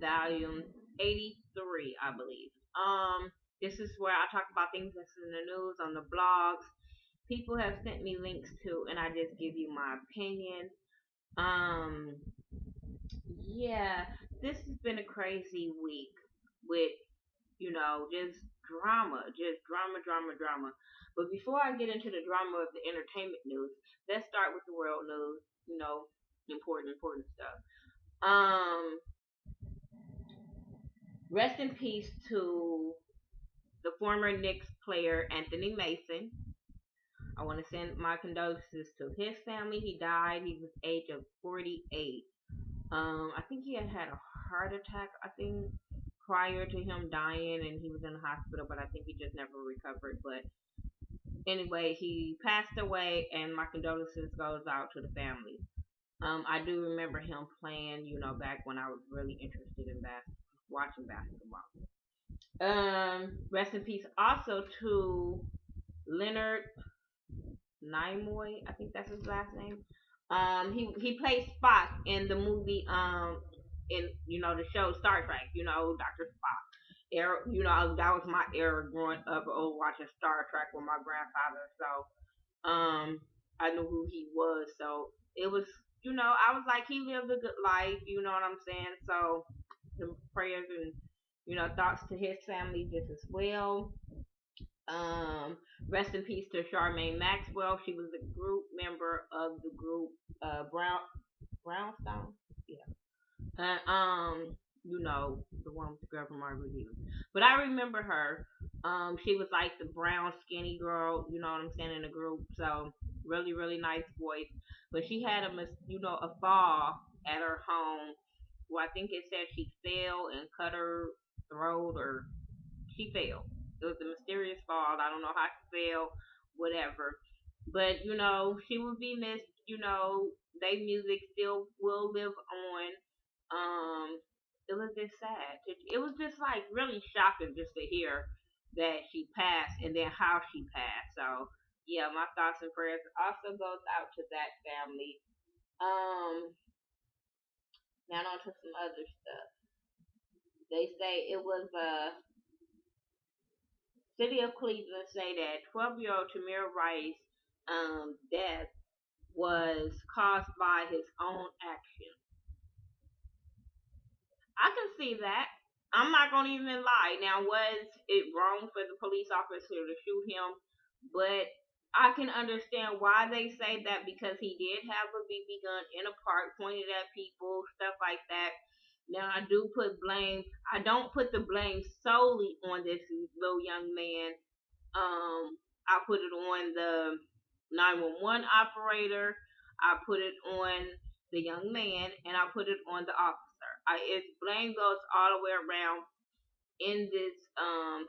volume 83, I believe. This is where I talk about things that's in the news on the blogs. People have sent me links to, and I just give you my opinion. Um, yeah, this has been a crazy week with, just drama. But before I get into the drama of the entertainment news, let's start with the world news. You know, important stuff. Um, Rest in peace to the former Knicks player Anthony Mason. I want to send my condolences to his family. He died. He was age of 48. I think he had had a heart attack. I think prior to him dying, and he was in the hospital, but I think he just never recovered. But anyway, he passed away, and my condolences goes out to the family. I do remember him playing, back when I was really interested in watching basketball. Rest in peace also to Leonard Nimoy, I think that's his last name. He played Spock in the movie, in the show Star Trek. Doctor Spock. Era, that was my era growing up, watching Star Trek with my grandfather. So, I knew who he was. So it was, I was like, he lived a good life. You know what I'm saying? So, the prayers and thoughts to his family just as well. Rest in peace to Charmaine Maxwell. She was a group member of the group Brownstone. Yeah. And the one with the girl from Margaret Hughes. But I remember her. She was like the brown skinny girl, you know what I'm saying, in the group. So really, really nice voice. But she had a fall at her home. Well, I think it said she fell and cut her throat, or she fell. It was a mysterious fall. I don't know how she fell, whatever. But she will be missed. Their music still will live on. It was just sad. It was just like really shocking just to hear that she passed and then how she passed. So yeah, my thoughts and prayers also goes out to that family. Um, Now on to some other stuff. They say it was City of Cleveland say that 12-year-old Tamir Rice death was caused by his own action. I can see that. I'm not gonna even lie. Now, was it wrong for the police officer to shoot him? But I can understand why they say that, because he did have a BB gun in a park, pointed at people, stuff like that. Now, I do put blame. I don't put the blame solely on this little young man. I put it on the 911 operator. I put it on the young man, and I put it on the officer. Its blame goes all the way around in this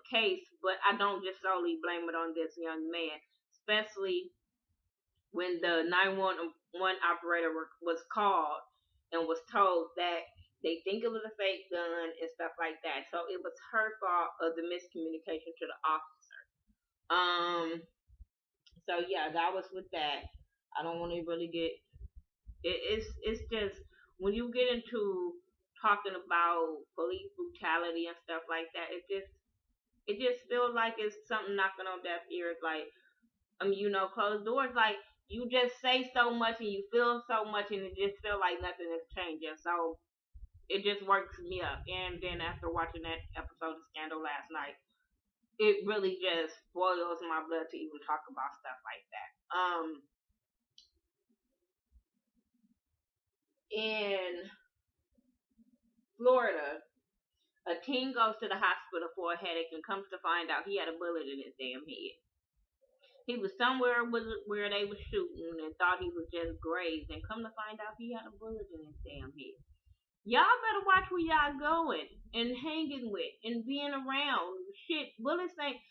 case, but I don't just solely blame it on this young man, especially when the 911 operator was called and was told that they think it was a fake gun and stuff like that. So it was her fault of the miscommunication to the officer. Um, so yeah, that was with that. I don't want to really get it's just when you get into talking about police brutality and stuff like that, it just feels like it's something knocking on deaf ears. Like, closed doors. Like, you just say so much and you feel so much, and it just feels like nothing is changing. So it just works me up. And then after watching that episode of Scandal last night, it really just boils my blood to even talk about stuff like that. In Florida, a teen goes to the hospital for a headache and comes to find out he had a bullet in his damn head. He was somewhere where they were shooting and thought he was just grazed, and come to find out he had a bullet in his damn head. Y'all better watch where y'all going and hanging with and being around. Shit, bullets ain't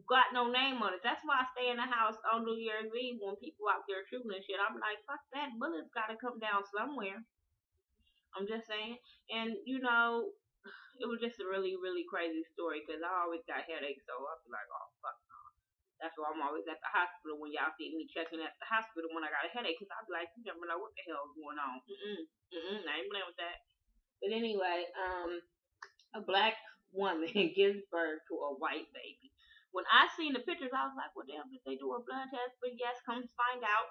got no name on it. That's why I stay in the house on New Year's Eve when people out there shooting and shit. I'm like, fuck that. Bullets gotta come down somewhere. I'm just saying. And, it was just a really, really crazy story because I always got headaches, so I'll be like, oh, fuck. That's why I'm always at the hospital when y'all see me checking at the hospital when I got a headache, because I'll be like, you never know what the hell is going on. I ain't playing with that. But anyway, a black woman gives birth to a white baby. When I seen the pictures, I was like, "What the hell did they do a blood test?" But yes, come to find out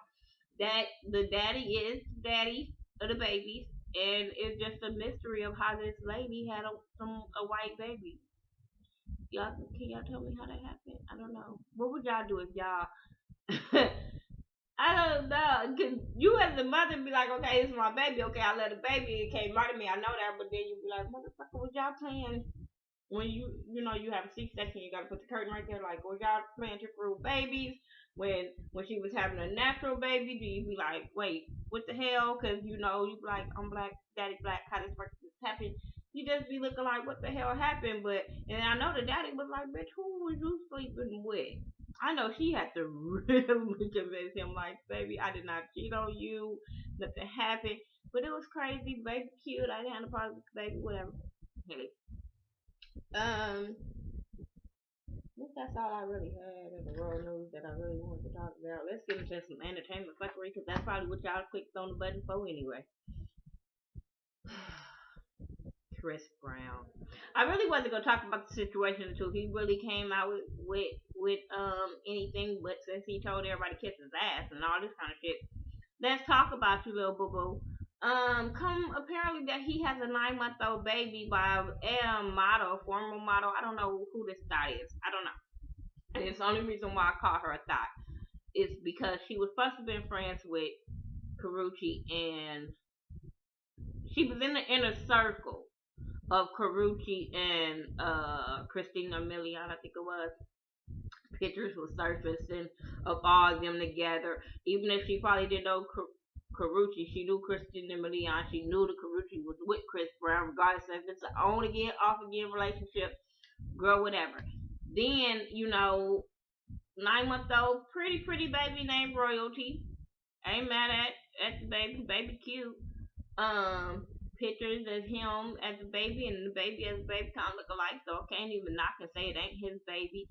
that the daddy is daddy of the babies, and it's just a mystery of how this lady had a white baby. Y'all, can y'all tell me how that happened? I don't know. What would y'all do if y'all? I don't know. Cause you as a mother be like, okay, it's my baby. Okay, I love the baby. It came out of me. I know that, but then you be like, motherfucker, was y'all playing when you have a C-section? You gotta put the curtain right there. Like, was y'all playing to through babies? When she was having a natural baby, do you be like, wait, what the hell? Cause you be like, I'm black, daddy black. How this person happened? You just be looking like, what the hell happened? And I know the daddy was like, bitch, who was you sleeping with? I know she had to really convince him, like, baby, I did not cheat on you. Nothing happened. But it was crazy. Baby cute. I didn't have a problem with the baby. Whatever. Anyway. Um, I think that's all I really had in the world news that I really wanted to talk about. Let's get into some entertainment fuckery because that's probably what y'all clicked on the button for anyway. Chris Brown. I really wasn't gonna talk about the situation until he really came out with anything, but since he told everybody to kiss his ass and all this kind of shit, let's talk about you, little boo boo. Come apparently that he has a 9 month old baby by a model, former model. I don't know who this thought is. I don't know. And it's the only reason why I call her a thought is because she was supposed to have been friends with Karuchi, and she was in the inner circle of Karuchi and Christina Milian, I think it was. Pictures were surfacing of all of them together. Even if she probably didn't know Karuchi, she knew Christina Milian. She knew that Karuchi was with Chris Brown, regardless if it's an on again, off again relationship, girl, whatever. Then, 9 month old, pretty baby named Royalty. Ain't mad at the baby, baby cute. Pictures of him as a baby and the baby as a baby kind of look alike, so I can't even knock and say it ain't his baby.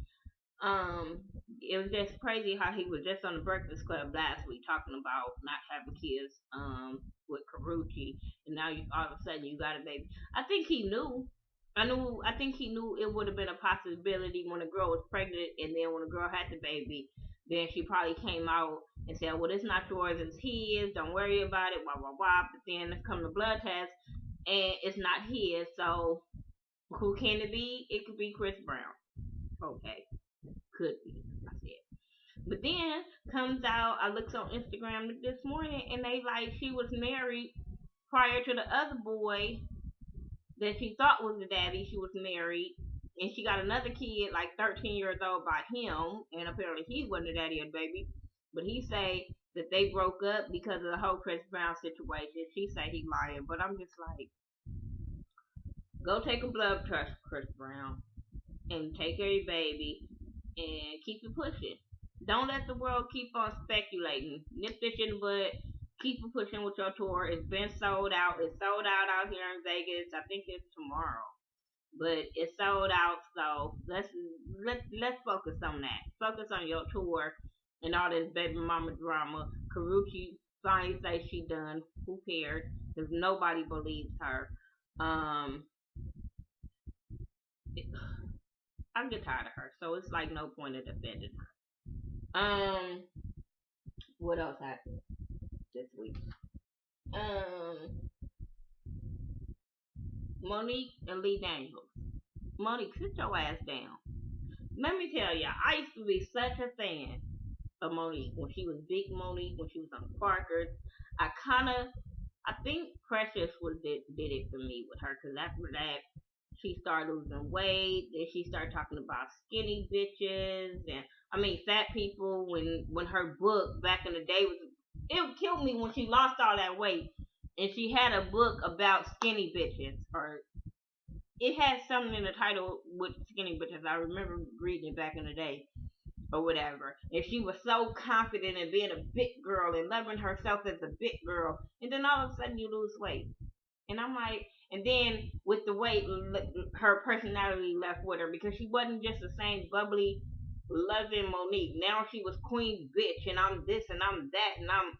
It was just crazy how he was just on the Breakfast Club last week talking about not having kids, with Karuchi, and now all of a sudden you got a baby. I think he knew. I think he knew it would have been a possibility when a girl was pregnant, and then when a girl had the baby, then she probably came out and said, "Well, it's not yours, it's his. Don't worry about it." Blah blah blah. But then come the blood test, and it's not his. So who can it be? It could be Chris Brown. Okay, could be. I said. But then comes out. I looked on Instagram this morning, and they like she was married prior to the other boy that she thought was the daddy. She was married, and she got another kid, like 13 years old, by him, and apparently he wasn't the daddy of the baby. But he say that they broke up because of the whole Chris Brown situation. She say he lying, but I'm just like, go take a blood test, Chris Brown, and take care of your baby, and keep it pushing. Don't let the world keep on speculating. Nip this in the bud. Keep it pushing with your tour. It's been sold out. It's sold out here in Vegas. I think it's tomorrow, but it's sold out. So let's focus on that. Focus on your tour and all this baby mama drama. Karuchi finally say she done. Who cares? Because nobody believes her. I get tired of her, so it's like no point in defending her. What else happened this week? Monique and Lee Daniels. Monique, sit your ass down. Let me tell ya, I used to be such a fan of Monique when she was big Monique, when she was on Parker's. I think Precious did it for me with her, because after that, she started losing weight. Then she started talking about skinny bitches and fat people. When her book back in the day was, it killed me when she lost all that weight and she had a book about skinny bitches, or it had something in the title with skinny bitches. I remember reading it back in the day or whatever. And she was so confident in being a big girl and loving herself as a big girl, and then all of a sudden you lose weight. And I'm like, and then with the weight, her personality left with her because she wasn't just the same bubbly, loving Monique. Now she was queen bitch, and I'm this and I'm that, and I'm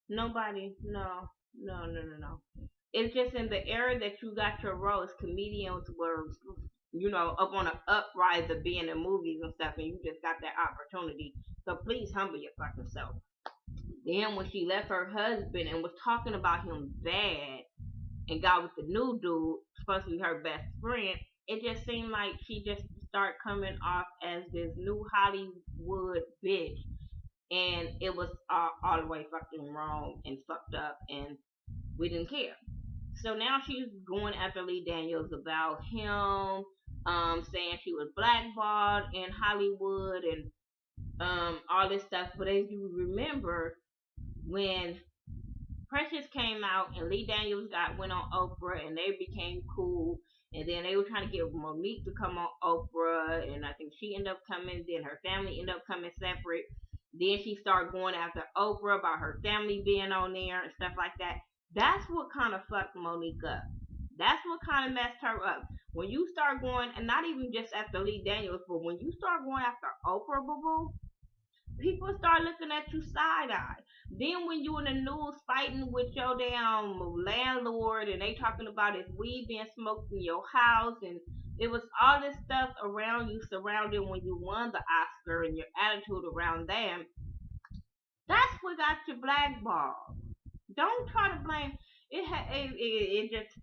nobody. No. it's just in the era that you got your roles, comedians were, up on an uprise of being in movies and stuff, and you just got that opportunity. So please humble your fucking self. Then when she left her husband and was talking about him bad and got with the new dude, supposed to be her best friend, it just seemed like she just started coming off as this new Hollywood bitch, and it was all the way fucking wrong and fucked up, and we didn't care. So now she's going after Lee Daniels about him, saying she was blackballed in Hollywood and all this stuff. But as you remember, when Precious came out and Lee Daniels went on Oprah and they became cool, and then they were trying to get Monique to come on Oprah, and I think she ended up coming. Then her family ended up coming separate. Then she started going after Oprah about her family being on there and stuff like that. That's what kind of fucked Monique up. That's what kind of messed her up. When you start going, and not even just after Lee Daniels, but when you start going after Oprah, boo boo, people start looking at you side eye. Then when you in the news fighting with your damn landlord and they talking about if weed being smoked in your house, and it was all this stuff around you surrounding when you won the Oscar and your attitude around them. That's what got you blackballed. Don't try to blame it. It just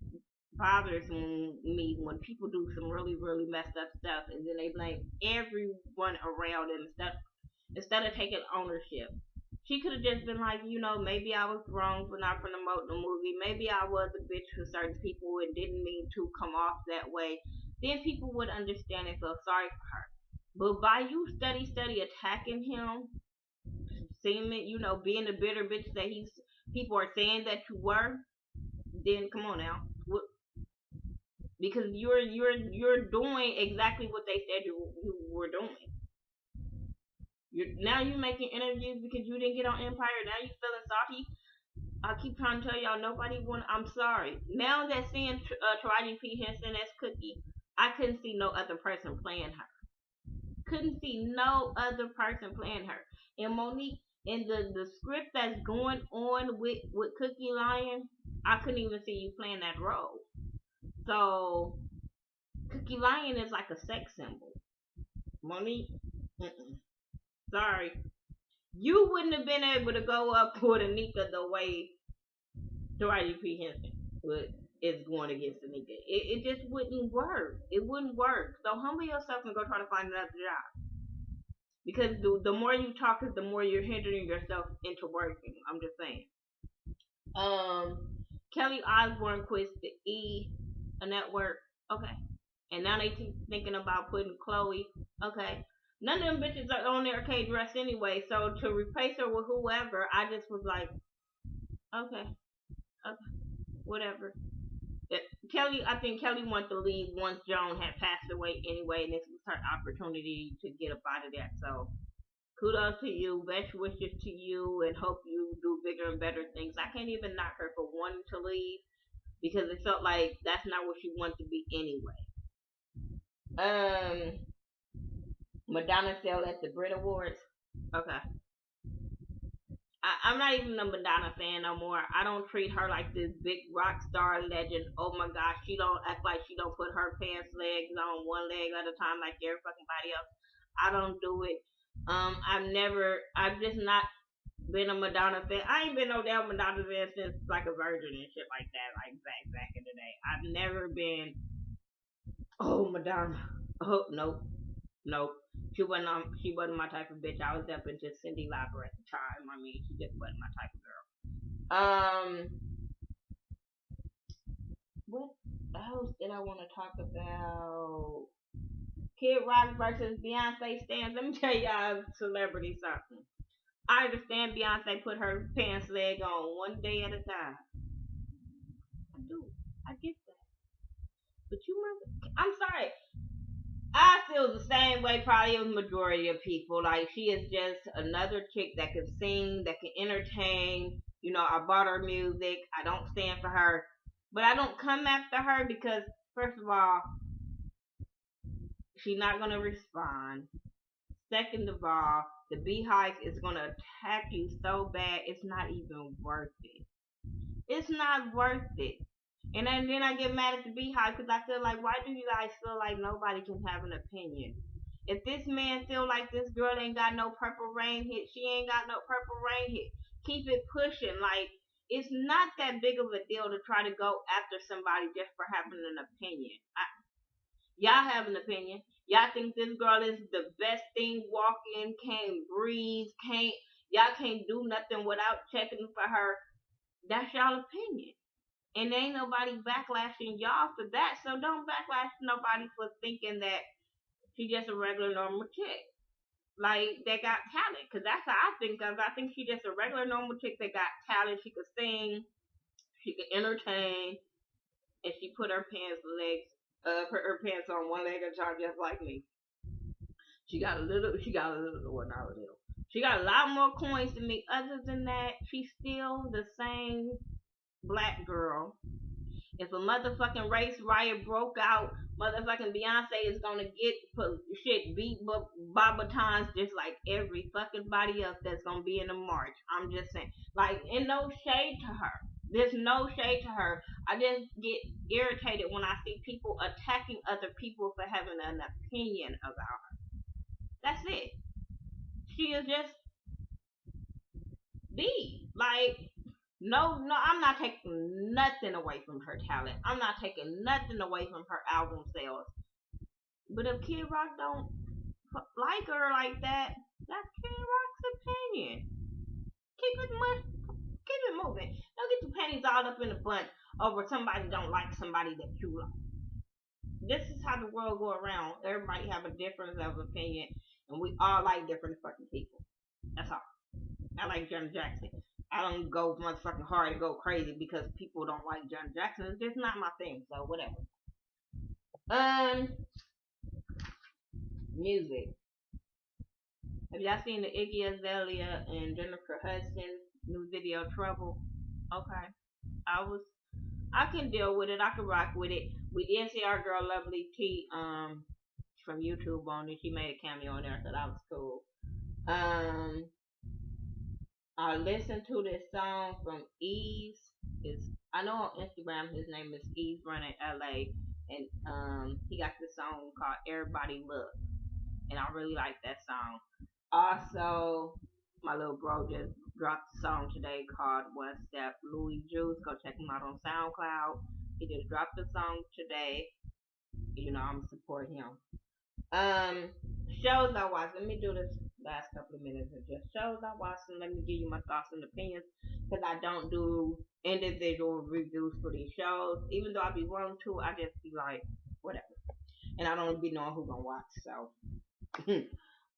bothers me when people do some really messed up stuff and then they blame everyone around them instead of taking ownership. She could have just been like, maybe I was wrong for not promoting the movie. Maybe I was a bitch for certain people and didn't mean to come off that way. Then people would understand and feel sorry for her. But by you steady attacking him, seeming, being the bitter bitch that people are saying that you were, then come on now. Because you're doing exactly what they said you were doing. Now you're making interviews because you didn't get on Empire. Now you feeling salty. I keep trying to tell y'all nobody want. I'm sorry. Now that seeing Taraji P Henson as Cookie, I couldn't see no other person playing her. Couldn't see no other person playing her. And Monique, in the script that's going on with Cookie Lion, I couldn't even see you playing that role. So Cookie Lion is like a sex symbol. Monique, sorry. You wouldn't have been able to go up with Anika the way Taraji P Henson is going against Anika. It just wouldn't work. It wouldn't work. So humble yourself and go try to find another job. Because the more you talk, the more you're hindering yourself into working. I'm just saying. Kelly Osbourne quits the a network. Okay. And now they keep thinking about putting Chloe. Okay. None of them bitches are on their K dress anyway. So to replace her with whoever, I just was like, okay, whatever. I think Kelly wanted to leave once Joan had passed away anyway, and this was her opportunity to get up out of that. So kudos to you, best wishes to you, and hope you do bigger and better things. I can't even knock her for wanting to leave because it felt like that's not what she wanted to be anyway. Madonna sell at the Brit Awards. Okay. I'm not even a Madonna fan no more. I don't treat her like this big rock star legend. Oh my gosh, she don't act like she don't put her pants legs on one leg at a time like every fucking body else. I don't do it. I've just not been a Madonna fan. I ain't been no damn Madonna fan since like a virgin and shit like that, like back in the day. I've never been, oh Madonna. Oh nope. She wasn't my type of bitch. I was up into Cyndi Lauper at the time. I mean, she just wasn't my type of girl. What else did I want to talk about? Kid Rock versus Beyonce stands. Let me tell y'all a celebrity something. I understand Beyonce put her pants leg on one day at a time. I do. I get that. But I'm sorry. I feel the same way probably with the majority of people. Like she is just another chick that can sing, that can entertain. I bought her music. I don't stand for her. But I don't come after her because first of all, she's not gonna respond. Second of all, the Beehive is gonna attack you so bad it's not even worth it. It's not worth it. And then I get mad at the Beehive because I feel like, why do you guys feel like nobody can have an opinion? If this man feel like this girl ain't got no purple rain hit, she ain't got no purple rain hit. Keep it pushing. Like, it's not that big of a deal to try to go after somebody just for having an opinion. Y'all have an opinion. Y'all think this girl is the best thing walking, can't breathe, y'all can't do nothing without checking for her. That's y'all opinion. And ain't nobody backlashing y'all for that. So don't backlash nobody for thinking that she just a regular normal chick. Like, that got talent. Because that's how I think of. I think she just a regular normal chick that got talent. She could sing, she could entertain, and she put her her pants on one leg and talk just like me. She got a little, well, not a little. She got a lot more coins than me. Other than that, she's still the same black girl. If a motherfucking race riot broke out, motherfucking Beyonce is gonna get shit beat by batons just like every fucking body else that's gonna be in the march. I'm just saying. Like, and no shade to her. There's no shade to her. I just get irritated when I see people attacking other people for having an opinion about her. That's it. She is just B. Like, no, I'm not taking nothing away from her talent. I'm not taking nothing away from her album sales. But if Kid Rock don't like her like that, that's Kid Rock's opinion. Keep it moving. Don't get your panties all up in a bunch over somebody don't like somebody that you like. This is how the world go around. Everybody have a difference of opinion, and we all like different fucking people. That's all. I like Janet Jackson. I don't go motherfucking hard and go crazy because people don't like Janet Jackson. It's just not my thing. So whatever. Music. Have y'all seen the Iggy Azalea and Jennifer Hudson new video Trouble? Okay. I can deal with it. I can rock with it. We did see our girl Lovely T from YouTube on it. She made a cameo in there, so that was cool. I listened to this song from Ease. I know on Instagram his name is Ease Running LA, and he got this song called Everybody Look, and I really like that song. Also, my little bro just dropped a song today called One Step. Louis Juice, go check him out on SoundCloud. He just dropped a song today. You know, I'm support him. Shows I watched. Let me do this last couple of minutes of just shows I watched, and let me give you my thoughts and opinions, because I don't do individual reviews for these shows. Even though I be wanting to, I just be like, whatever, and I don't be knowing who gonna watch. So,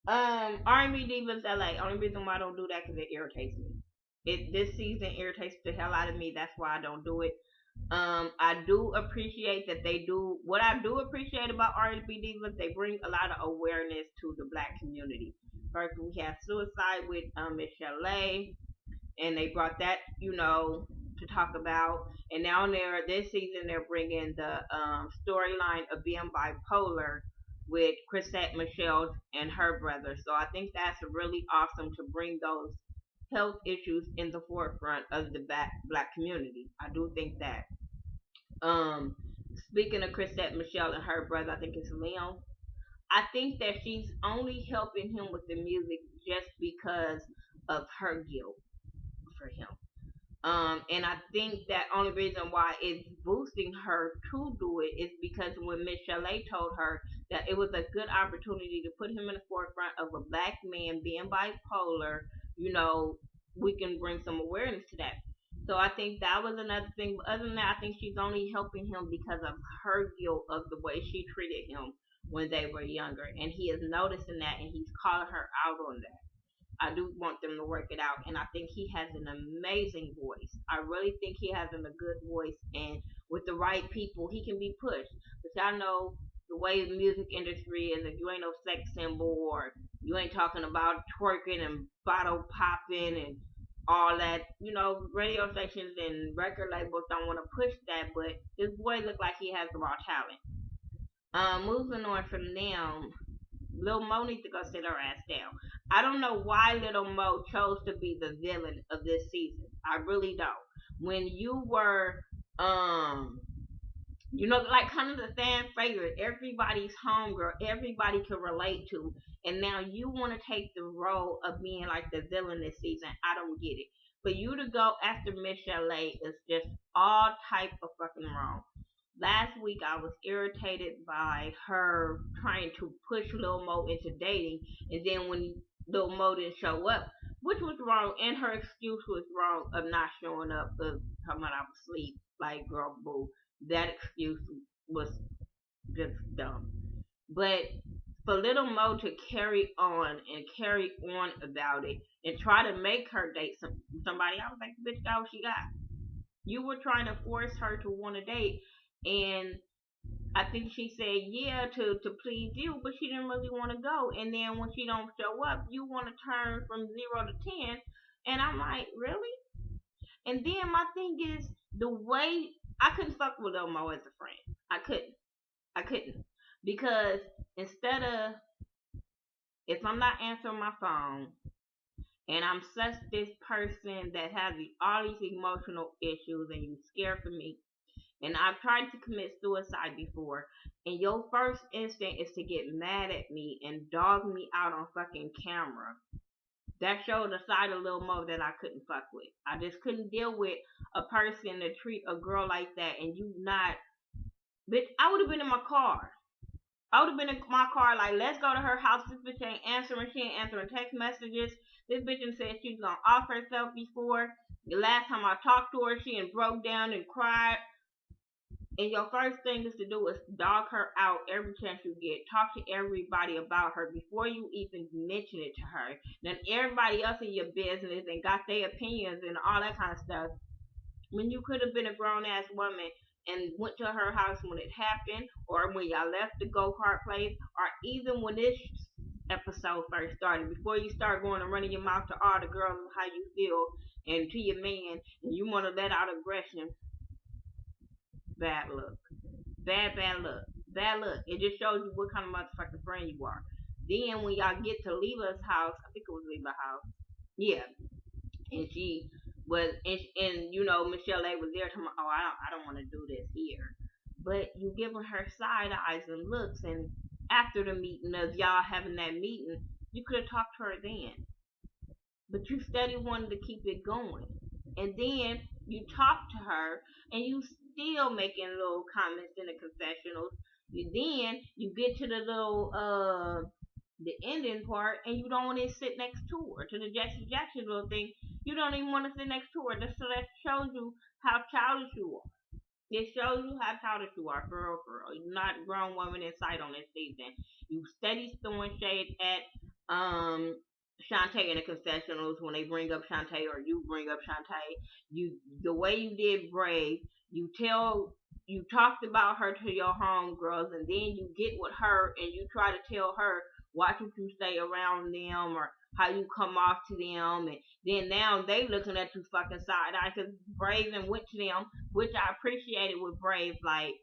R&B Divas LA. Only reason why I don't do that because it irritates me. This season irritates the hell out of me. That's why I don't do it. I do appreciate that they do. What I do appreciate about R&B Divas, they bring a lot of awareness to the black community. First, we had Suicide with Miss Chalet, and they brought that, to talk about. And now this season they're bringing the storyline of being bipolar with Chrisette Michelle and her brother. So I think that's really awesome to bring those health issues in the forefront of the black community. I do think that. Speaking of Chrisette Michelle and her brother, I think it's Leon. I think that she's only helping him with the music just because of her guilt for him. And I think that only reason why it's boosting her to do it is because when Miss Chalet told her that it was a good opportunity to put him in the forefront of a black man being bipolar, we can bring some awareness to that. So I think that was another thing. But other than that, I think she's only helping him because of her guilt of the way she treated him when they were younger. And he is noticing that, and he's calling her out on that. I do want them to work it out, and I think he has an amazing voice. I really think he has a good voice, and with the right people, he can be pushed. But y'all know the way the music industry is. If you ain't no sex symbol, or you ain't talking about twerking and bottle popping and all that, radio stations and record labels don't want to push that. But this boy looks like he has raw talent. Moving on from them. Lil Mo needs to go sit her ass down. I don't know why Lil Mo chose to be the villain of this season. I really don't. When you were um like kind of the fan favorite, everybody's homegirl, everybody can relate to, and now you want to take the role of being like the villain this season. I don't get it. For you to go after Michelle is just all type of fucking wrong. Last week I was irritated by her trying to push Lil Mo into dating, and then when Lil Mo didn't show up, which was wrong, and her excuse was wrong of not showing up, of talking about I was asleep. Like, girl, boo, that excuse was just dumb. But for Little Mo to carry on and carry on about it and try to make her date somebody, I was like, bitch, got what she got. You were trying to force her to want to date, and I think she said yeah to please you, but she didn't really want to go. And then when she don't show up, you want to turn from 0 to 10, and I'm like, really? And then my thing is the way I couldn't fuck with Elmo as a friend. I couldn't. I couldn't because instead of if I'm not answering my phone and I'm such this person that has all these emotional issues and you scared for me, and I've tried to commit suicide before, and your first instinct is to get mad at me and dog me out on fucking camera. That showed a side of Lil Mo that I couldn't fuck with. I just couldn't deal with a person to treat a girl like that and you not. Bitch, I would have been in my car. I would have been in my car like, let's go to her house. This bitch ain't answering. She ain't answering text messages. This bitch and said she's gonna off herself before. The last time I talked to her, she and broke down and cried. And your first thing is to do is dog her out every chance you get. Talk to everybody about her before you even mention it to her. Then everybody else in your business and got their opinions and all that kind of stuff. When you could have been a grown ass woman and went to her house when it happened, or when y'all left the go kart place, or even when this episode first started, before you start going and running your mouth to all the girls and how you feel and to your man, and you want to let out aggression. Bad luck. Bad luck. Bad luck. It just shows you what kind of motherfucking friend you are. Then when y'all get to Leela's house, I think it was Leela's house. Yeah. And she was, and you know, Michelle A was there to me, oh, I don't want to do this here. But you giving her side eyes and looks, and after the meeting of y'all having that meeting, you could have talked to her then. But you steady wanted to keep it going. And then you talk to her and you still making little comments in the confessionals. Then you get to the little the ending part and you don't want to sit next to her. To the Jesse Jackson little thing, you don't even want to sit next to her. So that shows you how childish you are. It shows you how childish you are, for real, for real. You're not a grown woman in sight on this season. You steady throwing shade at Shantae in the confessionals when they bring up Shantae or you bring up Shantae. The way you did Brave, you talked about her to your homegirls and then you get with her and you try to tell her why should you stay around them or how you come off to them, and then now they looking at you fucking side eye because Brave and went to them, which I appreciated with Brave. Like,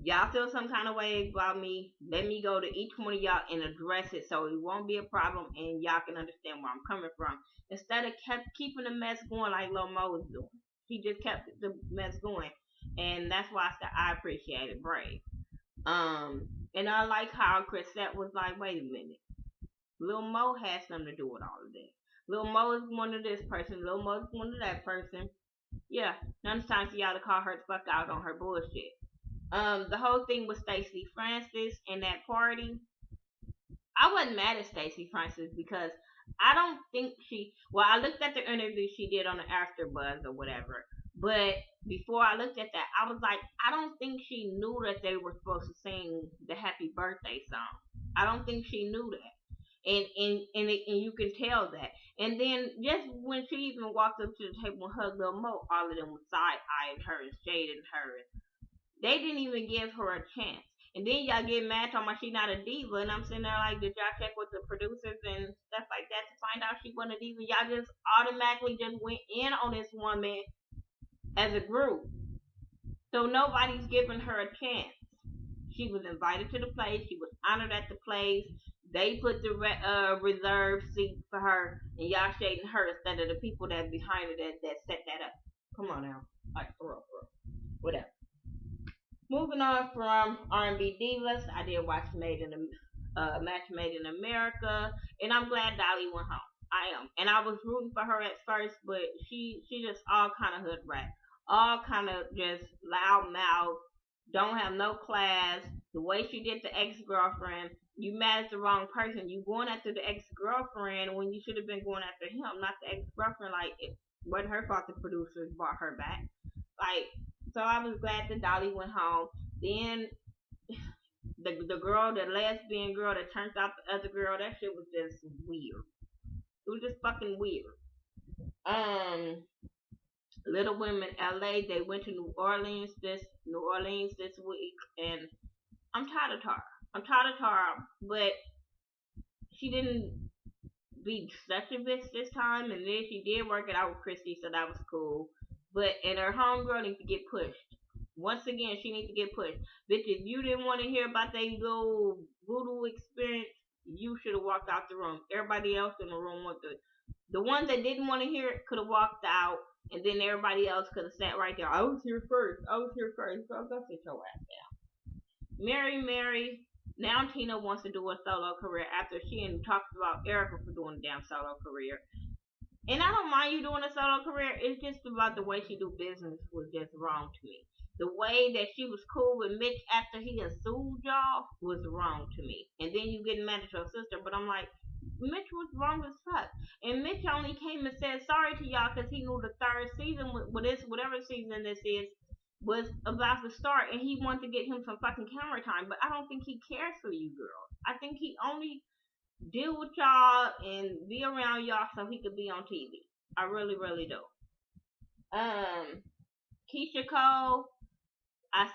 y'all feel some kind of way about me, let me go to each one of y'all and address it so it won't be a problem and y'all can understand where I'm coming from. Instead of kept keeping the mess going like Lil Mo was doing. He just kept the mess going. And that's why I said I appreciated Brave. And I like how Chrisette was like, wait a minute. Lil Mo had something to do with all of this. Lil Mo is one of this person. Lil Mo is one of that person. Yeah, now it's time for y'all to call her the fuck out on her bullshit. The whole thing with Stacey Francis and that party. I wasn't mad at Stacey Francis because I don't think well, I looked at the interview she did on the AfterBuzz or whatever. But before I looked at that, I was like, I don't think she knew that they were supposed to sing the Happy Birthday song. I don't think she knew that. And you can tell that. And then just when she even walked up to the table and hugged Lil Mo, all of them was side eyeing her and shading her. They didn't even give her a chance. And then y'all get mad talking about she not a diva, and I'm sitting there like, did y'all check with the producers and stuff like that to find out she wasn't a diva? Y'all just automatically just went in on this woman as a group. So nobody's giving her a chance. She was invited to the place. She was honored at the place. They put the reserve seat for her, and y'all shading her instead of the people that behind her that set that up. Come on now, like for real. Whatever. Moving on from R&B divas, I did watch Match Made in America, and I'm glad Dolly went home. I am, and I was rooting for her at first, but she just all kind of hood rat, all kind of just loud mouth, don't have no class. The way she did the ex girlfriend, you mad at the wrong person. You going after the ex girlfriend when you should have been going after him, not the ex girlfriend. Like it wasn't her fault the producers brought her back. Like, so I was glad that Dolly went home. Then the girl, the lesbian girl that turned out the other girl, that shit was just weird. It was just fucking weird. Um, Little Women LA, they went to New Orleans this week, and I'm tired of Tara. I'm tired of Tara, but she didn't be such a bitch this time, and then she did work it out with Christy, so that was cool. But and her homegirl needs to get pushed. Once again, she needs to get pushed. Bitch, if you didn't want to hear about that little voodoo experience, you should have walked out the room. Everybody else in the room with the ones that didn't want to hear it could have walked out, and then everybody else could have sat right there. I was here first. I was here first. So go sit your ass down. Mary. Now Tina wants to do a solo career after she talked about Erica for doing a damn solo career. And I don't mind you doing a solo career. It's just about the way she do business was just wrong to me. The way that she was cool with Mitch after he had sued y'all was wrong to me. And then you getting mad at your sister, but I'm like, Mitch was wrong as fuck. And Mitch only came and said sorry to y'all because he knew the third season, with this, whatever season this is, was about to start, and he wanted to get him some fucking camera time. But I don't think he cares for you girls. I think he only deal with y'all and be around y'all so he could be on TV. I really, really do. Keisha Cole, I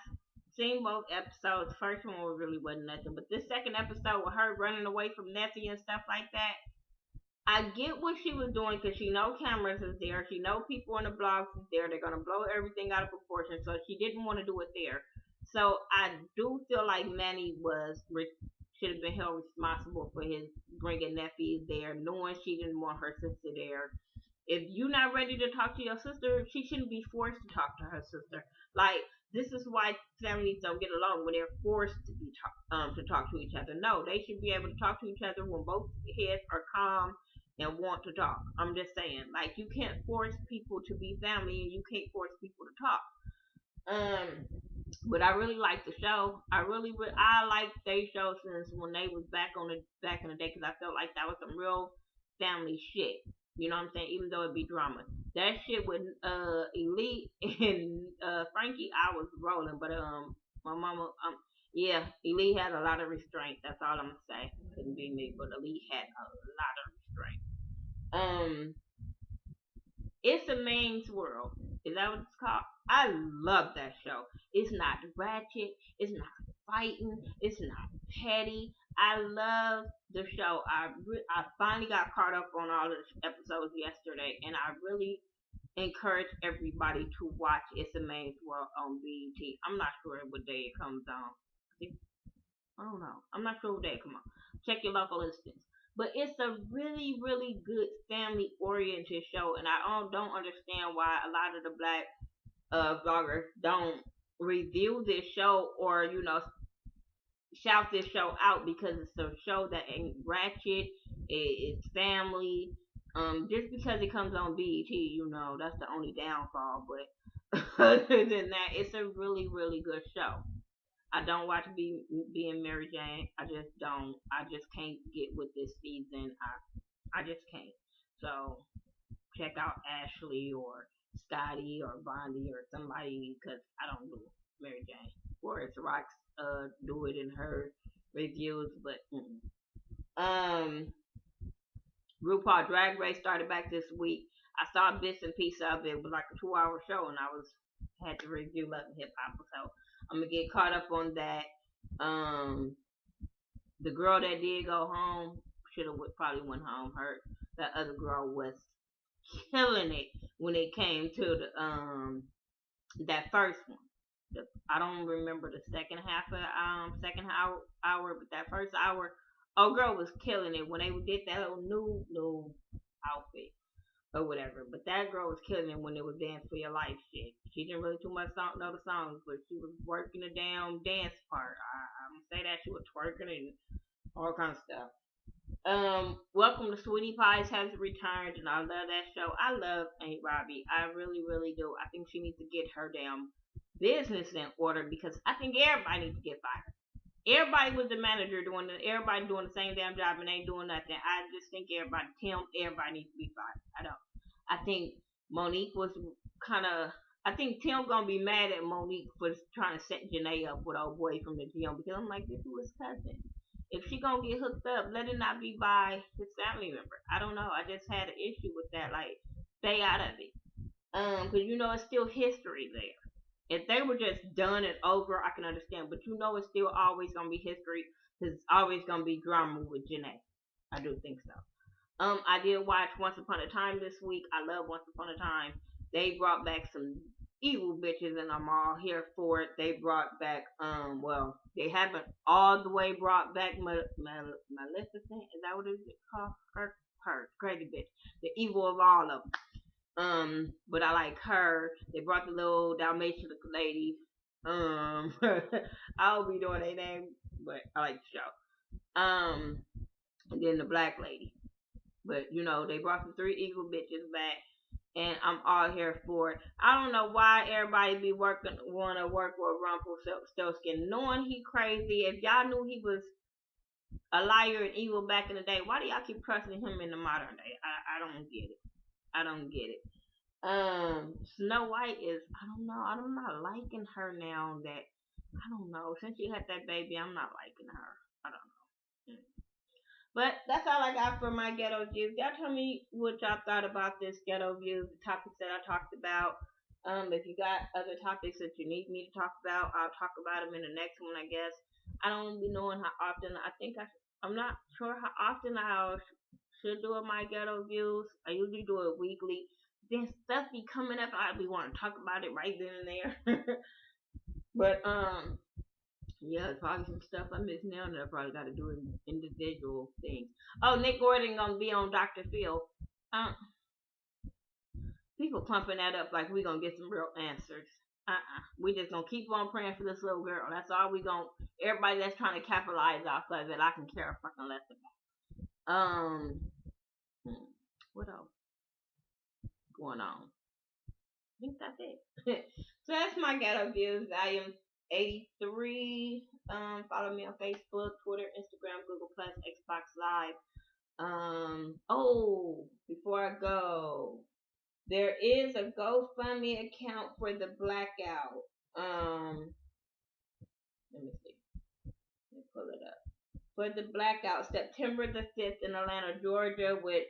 seen both episodes. First one really wasn't nothing, but this second episode with her running away from Nessie and stuff like that, I get what she was doing because she know cameras is there. She know people on the blogs is there. They're gonna blow everything out of proportion. So she didn't want to do it there. So I do feel like Manny should have been held responsible for his bringing nephews there, knowing she didn't want her sister there. If you're not ready to talk to your sister, she shouldn't be forced to talk to her sister. Like, this is why families don't get along when they're forced to talk to each other. No, they should be able to talk to each other when both heads are calm and want to talk. I'm just saying, like, you can't force people to be family, and you can't force people to talk. But I really like the show. I liked they show since when they was back in the day because I felt like that was some real family shit. You know what I'm saying? Even though it be drama, that shit with Elite and Frankie, I was rolling. But my mama yeah, Elite had a lot of restraint. That's all I'm gonna say. Couldn't be me, but Elite had a lot of restraint. It's a man's world. Is that what it's called? I love that show. It's not ratchet. It's not fighting. It's not petty. I love the show. I finally got caught up on all the episodes yesterday, and I really encourage everybody to watch It's a Man's World on BET. I'm not sure what day it comes on. I don't know. I'm not sure what day it comes on. Check your local instance. But it's a really, really good family oriented show, and I don't understand why a lot of the black vloggers don't review this show or shout this show out because it's a show that ain't ratchet. It's family. Just because it comes on BET, that's the only downfall. But other than that, it's a really, really good show. I don't watch being Mary Jane. I just don't. I just can't get with this season. I just can't. So check out Ashley or Scotty or Bondi or somebody because I don't do Mary Jane. Or it's Rox do it in her reviews, but RuPaul Drag Race started back this week. I saw bits and pieces of it. It was like a 2-hour show, and I had to review Love and Hip Hop. So I'm gonna get caught up on that. The girl that did go home should have probably went home. That other girl was killing it when it came to the that first one. I don't remember the second half of second hour, but that first hour, girl was killing it when they did that little new outfit. or whatever. But that girl was killing it when it was Dance for Your Life shit. She didn't really too much know the songs, but she was working the damn dance part. I'm gonna say that she was twerking and all kinds of stuff. Welcome to Sweetie Pies has returned, and I love that show. I love Aunt Robbie. I really, really do. I think she needs to get her damn business in order because I think everybody needs to get fired. Everybody was the manager everybody doing the same damn job and ain't doing nothing. I just think everybody needs to be fired. I don't. I think Monique was kind of. I think Tim gonna be mad at Monique for trying to set Janae up with old boy from the gym because I'm like, this was his cousin. If she gonna get hooked up, let it not be by his family member. I don't know. I just had an issue with that. Like, stay out of it. Because it's still history there. If they were just done and over, I can understand. But it's still always gonna be history. Because it's always gonna be drama with Janae. I do think so. I did watch Once Upon a Time this week. I love Once Upon a Time. They brought back some evil bitches, and I'm all here for it. They brought back, they haven't all the way brought back Maleficent. Is that what it is called? Her, crazy bitch, the evil of all of them. But I like her. They brought the little Dalmatian lady. I'll be doing their name, but I like the show. And then the black lady. But they brought the three evil bitches back, and I'm all here for it. I don't know why everybody wanna work with Rumpelstiltskin, knowing he crazy. If y'all knew he was a liar and evil back in the day, why do y'all keep trusting him in the modern day? I don't get it. I don't get it. Snow White is, I don't know. I'm not liking her now. That I don't know. Since she had that baby, I'm not liking her. I don't know. But that's all I got for my ghetto views. Y'all tell me what y'all thought about this ghetto views, the topics that I talked about. If you got other topics that you need me to talk about, I'll talk about them in the next one, I guess. I don't be knowing how often. I'm not sure how often I should do my ghetto views. I usually do it weekly. Then stuff be coming up, I be wanting to talk about it right then and there. But yeah, there's probably some stuff I miss now that I probably got to do individual things. Oh, Nick Gordon gonna be on Dr. Phil. People pumping that up like we gonna get some real answers. We just gonna keep on praying for this little girl. That's all we gonna. Everybody that's trying to capitalize off of it, I can care fucking less about. What else going on? I think that's it. So that's my ghetto views. I am 83. Follow me on Facebook, Twitter, Instagram, Google Plus, Xbox Live. Before I go, there is a GoFundMe account for the blackout. Let me see. Let me pull it up. For the blackout, September the 5th in Atlanta, Georgia, with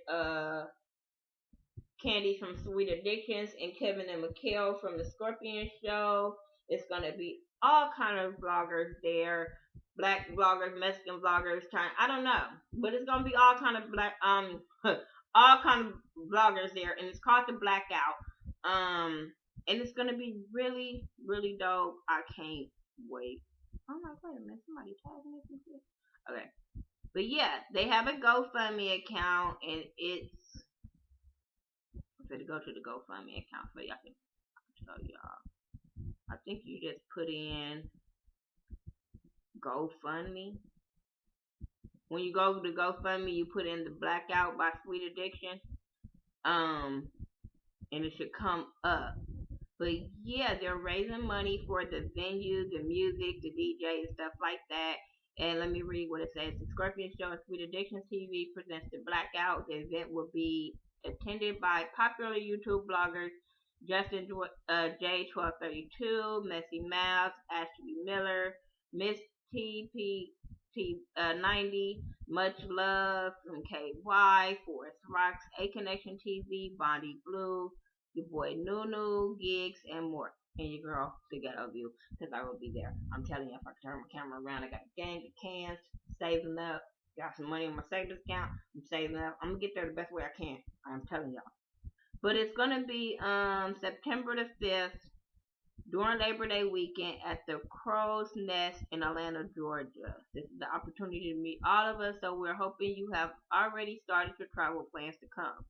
Candy from Sweet Addictions and Kevin and Mikhail from the Scorpion Show. It's gonna be all kind of vloggers there, black vloggers, Mexican vloggers, I don't know, but it's gonna be all kind of all kind of vloggers there, and it's called the Blackout. And it's gonna be really, really dope. I can't wait. I'm like, wait a minute, somebody tagging me. Okay, but yeah, they have a GoFundMe account, and it's to go to the GoFundMe account so y'all can tell y'all. I think you just put in GoFundMe. When you go to GoFundMe, you put in the Blackout by Sweet Addiction. And it should come up. But yeah, they're raising money for the venue, the music, the DJ, and stuff like that. And let me read what it says. The Scorpion Show and Sweet Addiction TV presents the Blackout. The event will be attended by popular YouTube bloggers Justin J1232, Messy Mouse, Ashley Miller, Miss TP90, Much Love from KY, Forest Rocks, A Connection TV, Bondi Blue, your boy Nunu, Gigs, and more. And your girl, the Ghetto View, because I will be there. I'm telling you, if I can turn my camera around, I got a gang of cans, saving up. Got some money in my savings account. I'm saving up. I'm gonna get there the best way I can. I'm telling y'all. But it's gonna be September the 5th during Labor Day weekend at the Crow's Nest in Atlanta, Georgia. This is the opportunity to meet all of us, so we're hoping you have already started your travel plans to come.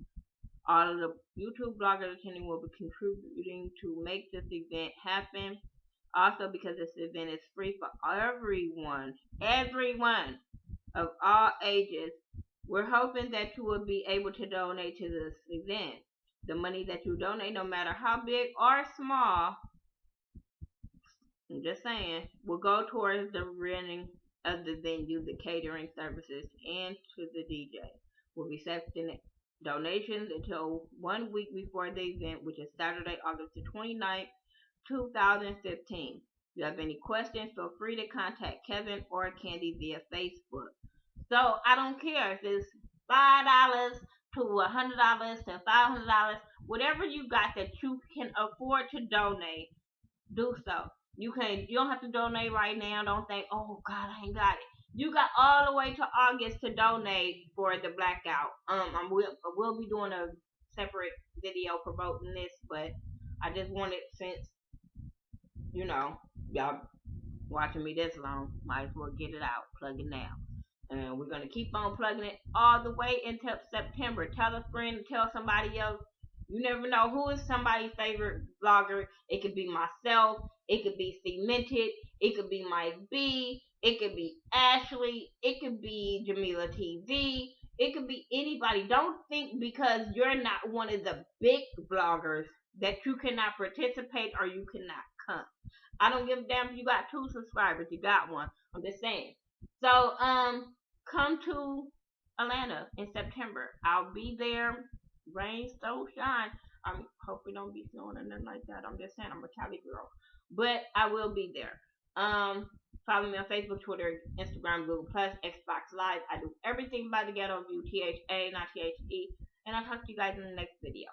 All of the YouTube bloggers attending will be contributing to make this event happen. Also, because this event is free for everyone of all ages, we're hoping that you will be able to donate to this event. The money that you donate, no matter how big or small, I'm just saying, will go towards the renting of the venue, the catering services, and to the DJ. We'll be accepting donations until 1 week before the event, which is Saturday, August the 29th, 2015. If you have any questions, feel free to contact Kevin or Candy via Facebook. So I don't care if it's $5 to $100 to $500, whatever you got that you can afford to donate, do so. You don't have to donate right now. Don't think, oh God, I ain't got it. You got all the way to August to donate for the blackout. I will be doing a separate video promoting this, but I just wanted, since y'all watching me this long, might as well get it out, plug it now. And we're gonna keep on plugging it all the way until September. Tell a friend, tell somebody else. You never know who is somebody's favorite vlogger. It could be myself. It could be Cemented. It could be Mike B. It could be Ashley. It could be Jamila TV. It could be anybody. Don't think because you're not one of the big vloggers that you cannot participate or you cannot come. I don't give a damn if you got 2 subscribers. You got one. I'm just saying. So, come to Atlanta in September. I'll be there. Rain, so shine. I hope it don't be snowing or nothing like that. I'm just saying, I'm a Cali girl. But I will be there. Follow me on Facebook, Twitter, Instagram, Google Plus, Xbox Live. I do everything by the Ghetto View, THA, not THE. And I'll talk to you guys in the next video.